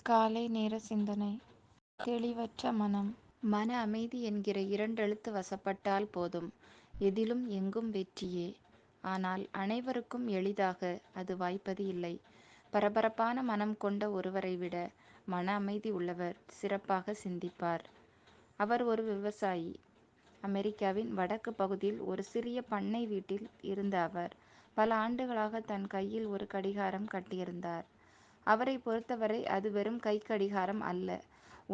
காலை நேர சிந்தனை. தெளிவற்ற மனம். மன அமைதி என்கிற இரண்டெழுத்து வசப்பட்டால் போதும், எதிலும் எங்கும் வெற்றியே. ஆனால் அனைவருக்கும் எளிதாக அது வாய்ப்பது இல்லை. பரபரப்பான மனம் கொண்ட ஒருவரை விட மன அமைதி உள்ளவர் சிறப்பாக சிந்திப்பார். அவர் ஒரு விவசாயி. அமெரிக்காவின் வடக்கு பகுதியில் ஒரு சிறிய பண்ணை வீட்டில் இருந்த அவர் பல ஆண்டுகளாக தன் கையில் ஒரு கடிகாரம் கட்டியிருந்தார். அவரை பொறுத்தவரை அது வெறும் கைக்கடிகாரம் அல்ல.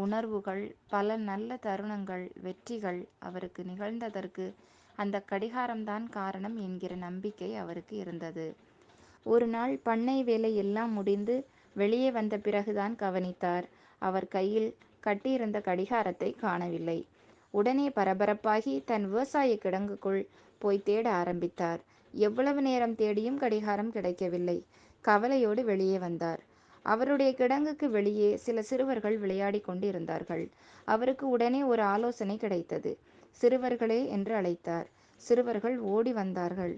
உணர்வுகள், பல நல்ல தருணங்கள், வெற்றிகள் அவருக்கு நிகழ்ந்ததற்கு அந்த கடிகாரம்தான் காரணம் என்கிற நம்பிக்கை அவருக்கு இருந்தது. ஒரு நாள் பண்ணை வேலை எல்லாம் முடிந்து வெளியே வந்த பிறகுதான் கவனித்தார், அவர் கையில் கட்டியிருந்த கடிகாரத்தை காணவில்லை. உடனே பரபரப்பாகி தன் விவசாய கிடங்குக்குள் போய் தேட ஆரம்பித்தார். எவ்வளவு நேரம் தேடியும் கடிகாரம் கிடைக்கவில்லை. கவலையோடு வெளியே வந்தார். அவருடைய கிடங்குக்கு வெளியே சில சிறுவர்கள் விளையாடி கொண்டு இருந்தார்கள். அவருக்கு உடனே ஒரு ஆலோசனை கிடைத்தது. சிறுவர்களே என்று அழைத்தார். சிறுவர்கள் ஓடி வந்தார்கள்.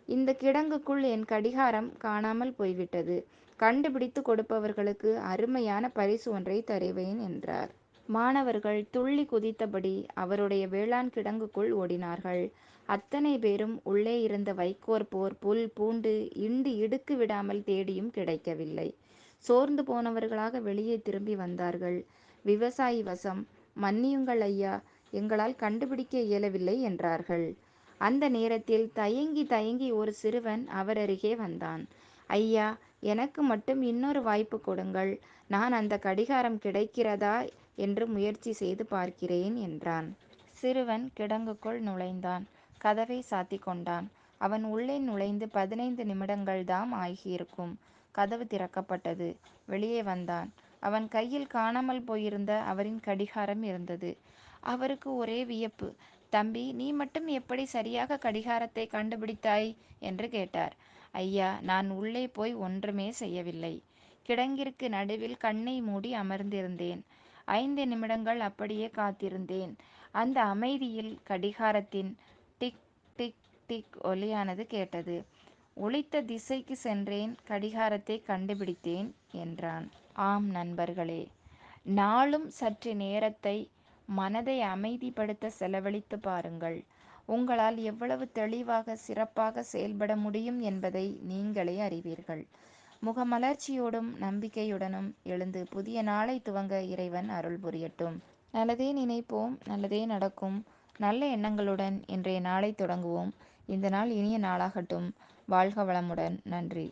இந்த கிடங்குக்குள் என் கடிகாரம் காணாமல் போய்விட்டது. கண்டுபிடித்து கொடுப்பவர்களுக்கு அருமையான பரிசு ஒன்றை தருவேன் என்றார். மாணவர்கள் துள்ளி குதித்தபடி அவருடைய வேளாண் கிடங்குக்குள் ஓடினார்கள். அத்தனை பேரும் உள்ளே இருந்த வைக்கோற் போர், புல், பூண்டு, இண்டு இடுக்கு விடாமல் தேடியும் கிடைக்கவில்லை. சோர்ந்து போனவர்களாக வெளியே திரும்பி வந்தார்கள். விவசாயி வசம், மன்னியுங்கள் ஐயா, எங்களால் கண்டுபிடிக்க இயலவில்லை என்றார்கள். அந்த நேரத்தில் தயங்கி தயங்கி ஒரு சிறுவன் அவர் அருகே வந்தான். ஐயா, எனக்கு மட்டும் இன்னொரு வாய்ப்பு கொடுங்கள். நான் அந்த கடிகாரம் கிடைக்கிறதா என்று முயற்சி செய்து பார்க்கிறேன் என்றான். சிறுவன் கிடங்குக்குள் நுழைந்தான். கதவை சாத்திக் கொண்டான். அவன் உள்ளே நுழைந்து 15 நிமிடங்கள்தாம் ஆகியிருக்கும். கதவு திறக்கப்பட்டது. வெளியே வந்தான். அவன் கையில் காணாமல் போயிருந்த அவரின் கடிகாரம் இருந்தது. அவருக்கு ஒரே வியப்பு. தம்பி, நீ மட்டும் எப்படி சரியாக கடிகாரத்தை கண்டுபிடித்தாய் என்று கேட்டார். ஐயா, நான் உள்ளே போய் ஒன்றுமே செய்யவில்லை. கிடங்கிற்கு நடுவில் கண்ணை மூடி அமர்ந்திருந்தேன். 5 நிமிடங்கள் அப்படியே காத்திருந்தேன். அந்த அமைதியில் கடிகாரத்தின் டிக் டிக் டிக் ஒலியானது கேட்டது. ஒலித்த திசைக்கு சென்றேன், கடிகாரத்தை கண்டுபிடித்தேன் என்றான். ஆம் நண்பர்களே, நாளும் சற்று நேரத்தை மனதை அமைதிப்படுத்த செலவழித்து பாருங்கள். உங்களால் எவ்வளவு தெளிவாக, சிறப்பாக செயல்பட முடியும் என்பதை நீங்களே அறிவீர்கள். முகமலர்ச்சியோடும் நம்பிக்கையுடனும் எழுந்து புதிய நாளை துவங்க இறைவன் அருள் புரியட்டும். நல்லதே நினைப்போம், நல்லதே நடக்கும். நல்ல எண்ணங்களுடன் இன்றைய நாளை தொடங்குவோம். இந்த நாள் இனிய நாளாகட்டும். வாழ்க வளமுடன். நன்றி.